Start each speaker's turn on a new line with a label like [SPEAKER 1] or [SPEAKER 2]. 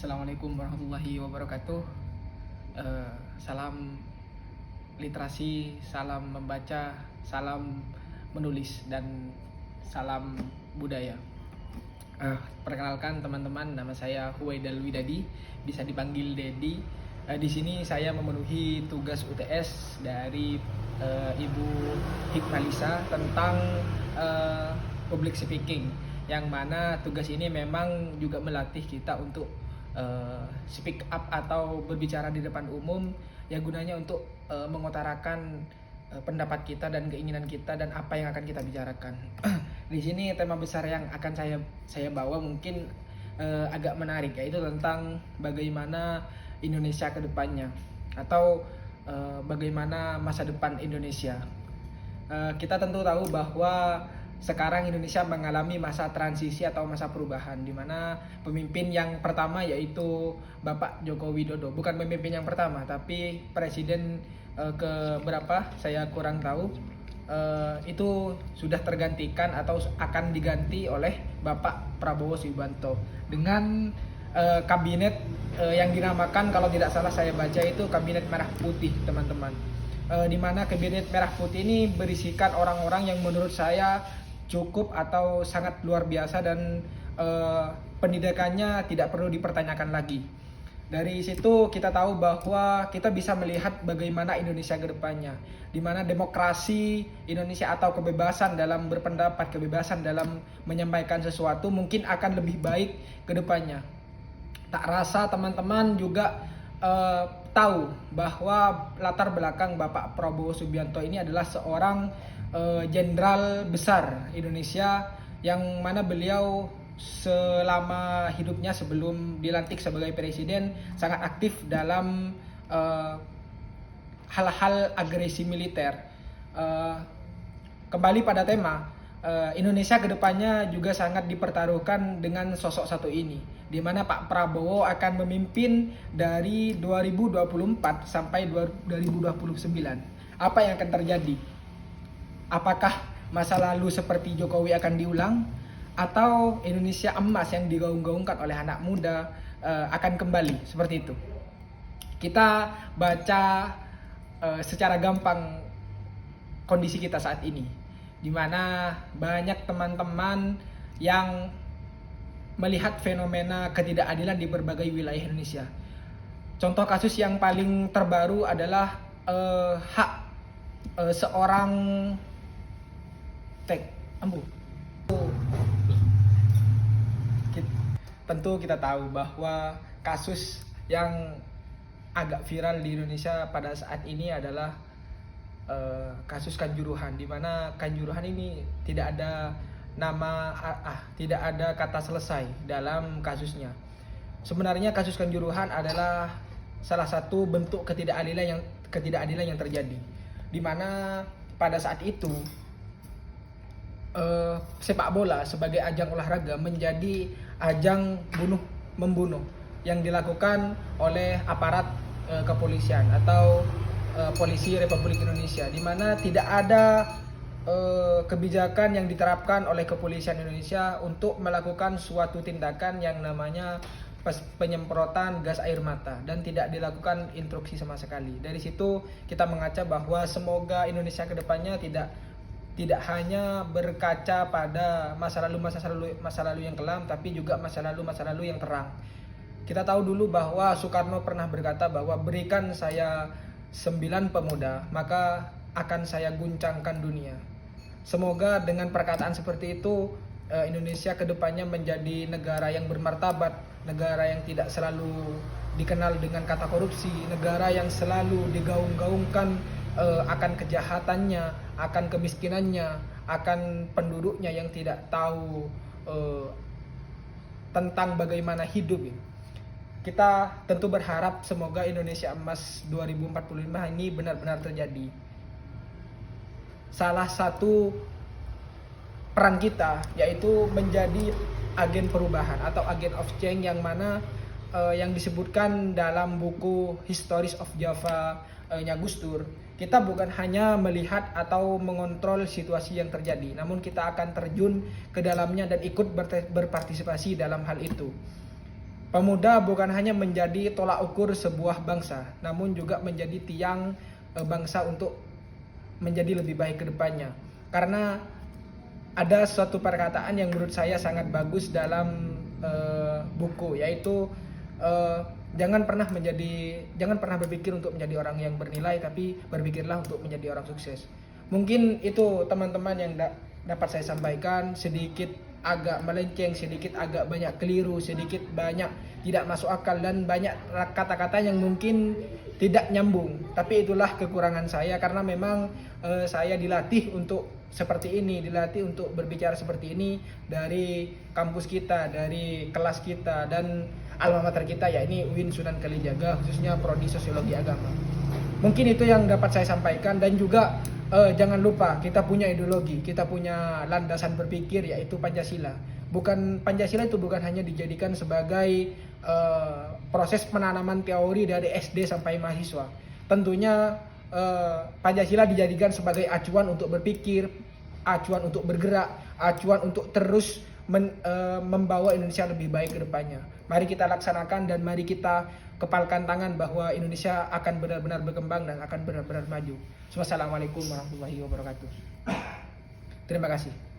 [SPEAKER 1] Assalamualaikum warahmatullahi wabarakatuh. Salam literasi, salam membaca, salam menulis, dan salam budaya. Perkenalkan teman-teman, nama saya Huwaidal Widadi, bisa dipanggil Dedi. Di sini saya memenuhi tugas UTS dari Ibu Hikmalisa tentang public speaking, yang mana tugas ini memang juga melatih kita untuk speak up atau berbicara di depan umum, yang gunanya untuk mengutarakan pendapat kita dan keinginan kita dan apa yang akan kita bicarakan. Di sini tema besar yang akan saya bawa mungkin agak menarik, yaitu tentang bagaimana Indonesia ke depannya, atau bagaimana masa depan Indonesia. Kita tentu tahu bahwa sekarang Indonesia mengalami masa transisi atau masa perubahan, di mana pemimpin yang pertama yaitu Bapak Joko Widodo, bukan pemimpin yang pertama tapi presiden ke berapa saya kurang tahu, itu sudah tergantikan atau akan diganti oleh Bapak Prabowo Subianto dengan kabinet yang dinamakan, kalau tidak salah saya baca, itu kabinet merah putih, teman-teman. Di mana kabinet merah putih ini berisikan orang-orang yang menurut saya cukup atau sangat luar biasa, dan pendidikannya tidak perlu dipertanyakan lagi. Dari situ kita tahu bahwa kita bisa melihat bagaimana Indonesia ke depannya, di mana demokrasi Indonesia atau kebebasan dalam berpendapat, kebebasan dalam menyampaikan sesuatu mungkin akan lebih baik ke depannya. Tak rasa teman-teman juga tahu bahwa latar belakang Bapak Prabowo Subianto ini adalah seorang jenderal besar Indonesia, yang mana beliau selama hidupnya sebelum dilantik sebagai presiden sangat aktif dalam hal-hal agresi militer. Kembali pada tema, Indonesia kedepannya juga sangat dipertaruhkan dengan sosok satu ini, di mana Pak Prabowo akan memimpin dari 2024 sampai 2029. Apa yang akan terjadi? Apakah masa lalu seperti Jokowi akan diulang, atau Indonesia emas yang digaung-gaungkan oleh anak muda akan kembali seperti itu? Kita baca secara gampang kondisi kita saat ini, di mana banyak teman-teman yang melihat fenomena ketidakadilan di berbagai wilayah Indonesia. Contoh kasus yang paling terbaru adalah hak seorang Tentu kita tahu bahwa kasus yang agak viral di Indonesia pada saat ini adalah kasus Kanjuruhan, di mana Kanjuruhan ini tidak ada nama, tidak ada kata selesai dalam kasusnya. Sebenarnya kasus Kanjuruhan adalah salah satu bentuk ketidakadilan yang terjadi, di mana pada saat itu sepak bola sebagai ajang olahraga menjadi ajang membunuh yang dilakukan oleh aparat kepolisian atau polisi Republik Indonesia, di mana tidak ada kebijakan yang diterapkan oleh kepolisian Indonesia untuk melakukan suatu tindakan yang namanya penyemprotan gas air mata, dan tidak dilakukan instruksi sama sekali. Dari situ kita mengaca bahwa semoga Indonesia kedepannya tidak hanya berkaca pada masa lalu yang kelam, tapi juga masa lalu yang terang. Kita tahu dulu bahwa Soekarno pernah berkata bahwa berikan saya 9 pemuda, maka akan saya guncangkan dunia. Semoga dengan perkataan seperti itu Indonesia kedepannya menjadi negara yang bermartabat, negara yang tidak selalu dikenal dengan kata korupsi, negara yang selalu digaung-gaungkan akan kejahatannya, akan kemiskinannya, akan penduduknya yang tidak tahu tentang bagaimana hidup. Kita tentu berharap semoga Indonesia Emas 2045 ini benar-benar terjadi. Salah satu peran kita yaitu menjadi agen perubahan atau agen of change, yang mana yang disebutkan dalam buku Histories of Java nya Gus Dur. Kita bukan hanya melihat atau mengontrol situasi yang terjadi, namun kita akan terjun ke dalamnya dan ikut berpartisipasi dalam hal itu. Pemuda bukan hanya menjadi tolak ukur sebuah bangsa, namun juga menjadi tiang bangsa untuk menjadi lebih baik ke depannya. Karena ada suatu perkataan yang menurut saya sangat bagus dalam buku, yaitu jangan pernah berpikir untuk menjadi orang yang bernilai, tapi berpikirlah untuk menjadi orang sukses. Mungkin itu teman-teman yang dapat saya sampaikan, sedikit agak melenceng, sedikit agak banyak keliru, sedikit banyak tidak masuk akal, dan banyak kata-kata yang mungkin tidak nyambung. Tapi itulah kekurangan saya, karena memang saya dilatih untuk seperti ini, dilatih untuk berbicara seperti ini dari kampus kita, dari kelas kita, dan alma mater kita, yakni UIN Sunan Kalijaga, khususnya Prodi Sosiologi Agama. Mungkin itu yang dapat saya sampaikan, dan juga jangan lupa kita punya ideologi, kita punya landasan berpikir, yaitu Pancasila. Pancasila itu bukan hanya dijadikan sebagai proses penanaman teori dari SD sampai mahasiswa. Tentunya Pancasila dijadikan sebagai acuan untuk berpikir, acuan untuk bergerak, acuan untuk terus membawa Indonesia lebih baik ke depannya. Mari kita laksanakan dan mari kita kepalkan tangan bahwa Indonesia akan benar-benar berkembang dan akan benar-benar maju. Wassalamualaikum warahmatullahi wabarakatuh. Terima kasih.